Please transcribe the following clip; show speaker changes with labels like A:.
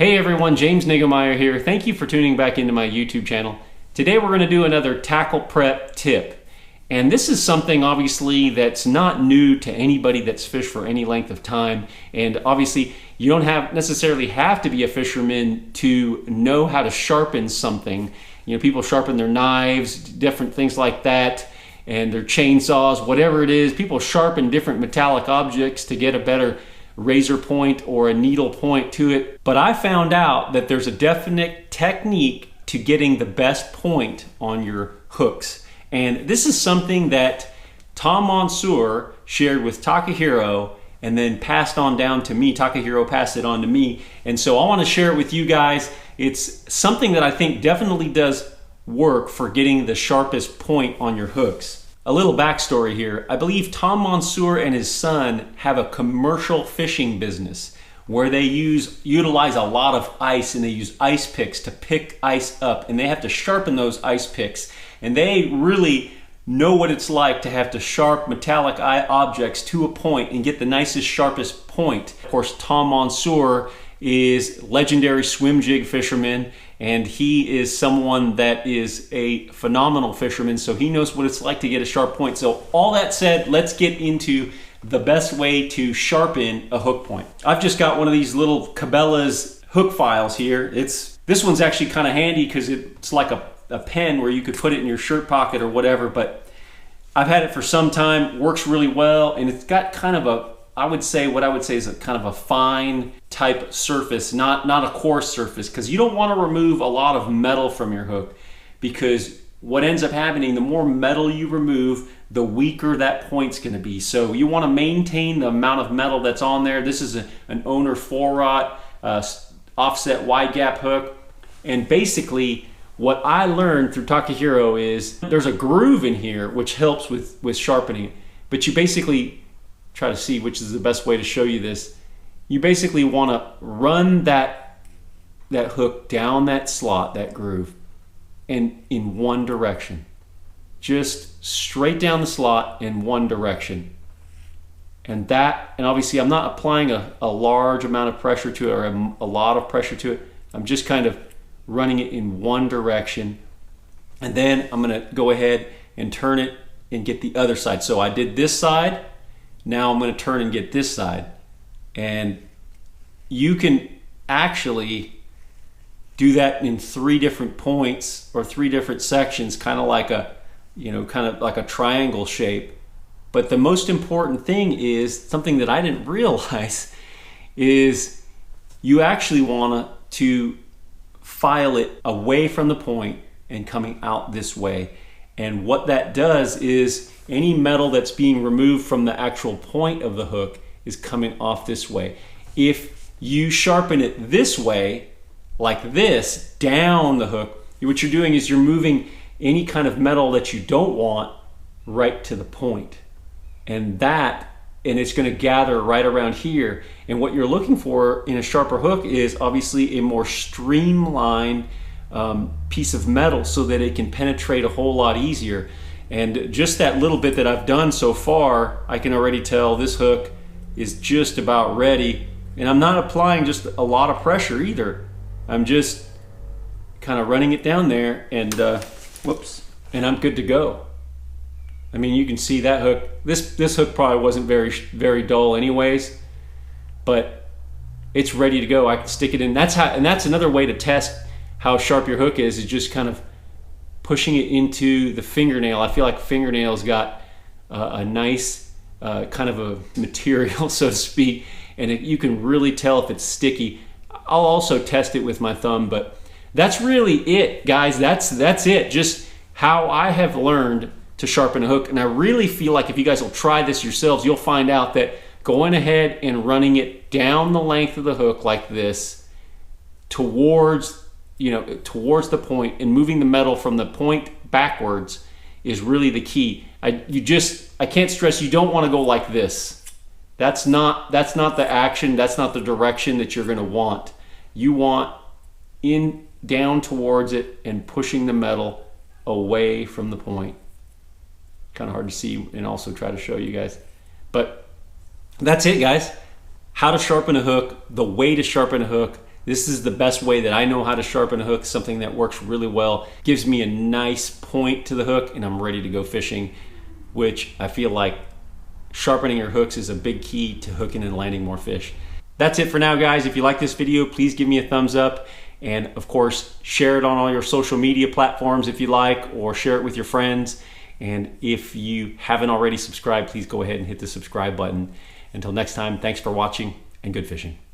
A: Hey everyone, James Niggemeyer here. Thank you for tuning back into my YouTube channel. Today we're going to do another tackle prep tip. And this is something obviously that's not new to anybody that's fished for any length of time. And obviously you don't necessarily have to be a fisherman to know how to sharpen something. You know, people sharpen their knives, different things like that, and their chainsaws, whatever it is. People sharpen different metallic objects to get a better razor point or a needle point to it. But I found out that there's a definite technique to getting the best point on your hooks. And this is something that Tom Mansour shared with Takahiro and then passed on down to me. Takahiro passed it on to me. And so I want to share it with you guys. It's something that I think definitely does work for getting the sharpest point on your hooks. A little backstory here. I believe Tom Mansour and his son have a commercial fishing business where they utilize a lot of ice, and they use ice picks to pick ice up, and they have to sharpen those ice picks. And they really know what it's like to have to sharp metallic objects to a point and get the nicest, sharpest point. Of course, Tom Mansour is legendary swim jig fisherman, and he is someone that is a phenomenal fisherman, so he knows what it's like to get a sharp point. So all that said, let's get into the best way to sharpen a hook point. I've just got one of these little Cabela's hook files here. This one's actually kind of handy because it's like a pen where you could put it in your shirt pocket or whatever, but I've had it for some time, works really well, and it's got kind of what I would say is a kind of a fine type surface, not a coarse surface, because you don't want to remove a lot of metal from your hook, because what ends up happening, the more metal you remove, the weaker that point's going to be. So you want to maintain the amount of metal that's on there. This is an owner 4-aught offset wide gap hook, and basically what I learned through Takahiro is there's a groove in here which helps with sharpening, but you basically try to see which is the best way to show you this. You basically want to run that hook down that slot, that groove, and in one direction. Just straight down the slot in one direction. And obviously I'm not applying a large amount of pressure to it or a lot of pressure to it. I'm just kind of running it in one direction. And then I'm going to go ahead and turn it and get the other side. So I did this side. Now I'm going to turn and get this side. And you can actually do that in 3 different points or 3 different sections, kind of like a triangle shape. But the most important thing is something that I didn't realize is you actually want to file it away from the point and coming out this way. And what that does is any metal that's being removed from the actual point of the hook is coming off this way. If you sharpen it this way, like this, down the hook, what you're doing is you're moving any kind of metal that you don't want right to the point. And it's going to gather right around here. And what you're looking for in a sharper hook is obviously a more streamlined piece of metal so that it can penetrate a whole lot easier. And just that little bit that I've done so far, I can already tell this hook is just about ready. And I'm not applying just a lot of pressure either. I'm just kind of running it down there and and I'm good to go. I mean, you can see that hook. This hook probably wasn't very dull anyways, but it's ready to go. I can stick it in. That's another way to test how sharp your hook is just kind of pushing it into the fingernail. I feel like fingernails got a nice kind of a material, so to speak, and you can really tell if it's sticky. I'll also test it with my thumb, but that's really it, guys. That's it. Just how I have learned to sharpen a hook, and I really feel like if you guys will try this yourselves, you'll find out that going ahead and running it down the length of the hook like this towards the point and moving the metal from the point backwards is really the key. I can't stress, you don't want to go like this. That's not the action, that's not the direction that you're going to want. You want down towards it and pushing the metal away from the point. Kind of hard to see and also try to show you guys. But that's it, guys. How to sharpen a hook, the way to sharpen a hook. This is the best way that I know how to sharpen a hook, something that works really well, gives me a nice point to the hook, and I'm ready to go fishing, which I feel like sharpening your hooks is a big key to hooking and landing more fish. That's it for now, guys. If you like this video, please give me a thumbs up, and of course, share it on all your social media platforms if you like, or share it with your friends. And if you haven't already subscribed, please go ahead and hit the subscribe button. Until next time, thanks for watching and good fishing.